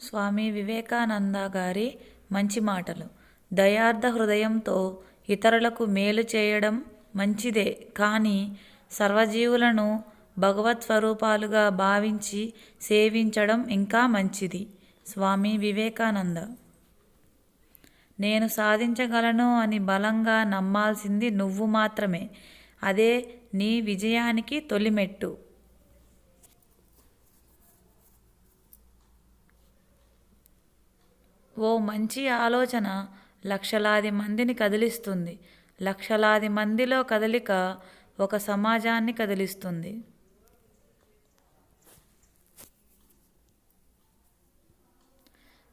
స్వామి వివేకానంద గారి మంచి మాటలు. దయార్థ హృదయంతో ఇతరులకు మేలు చేయడం మంచిదే, కానీ సర్వజీవులను భగవత్ స్వరూపాలుగా భావించి సేవించడం ఇంకా మంచిది. స్వామి వివేకానంద. నేను సాధించగలను అని బలంగా నమ్మాల్సింది నువ్వు మాత్రమే. అదే నీ విజయానికి తొలిమెట్టు. ఓ మంచి ఆలోచన లక్షలాది మందిని కదిలిస్తుంది. లక్షలాది మందిలో కదలిక ఒక సమాజాన్ని కదిలిస్తుంది.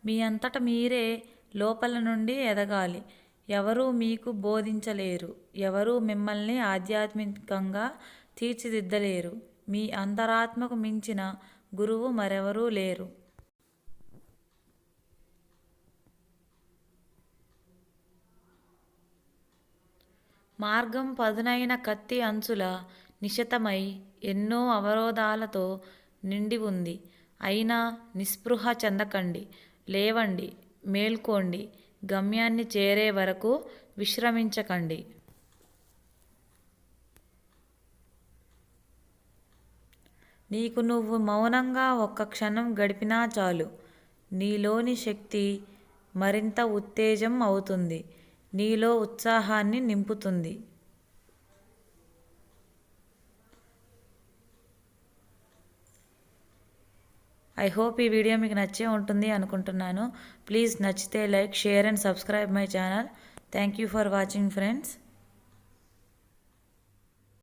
మీ అంతట మీరే లోపల నుండి ఎదగాలి. ఎవరూ మీకు బోధించలేరు. ఎవరూ మిమ్మల్ని ఆధ్యాత్మికంగా తీర్చిదిద్దలేరు. మీ అంతరాత్మకు మించిన గురువు మరెవరూ లేరు. మార్గం పదునైన కత్తి అంచుల నిశితమై ఎన్నో అవరోధాలతో నిండి ఉంది. అయినా నిస్పృహ చెందకండి. లేవండి, మేల్కోండి. గమ్యాన్ని చేరే వరకు విశ్రమించకండి. నీకు నువ్వు మౌనంగా ఒక్క క్షణం గడిపినా చాలు. నీలోని శక్తి మరింత ఉత్తేజం అవుతుంది. నీలో ఉత్సాహాన్ని నింపుతుంది. ఐ హోప్ ఈ వీడియో మీకు నచ్చే ఉంటుంది అనుకుంటున్నాను. ప్లీజ్ నచ్చితే like, share and subscribe my channel. Thank you for watching friends.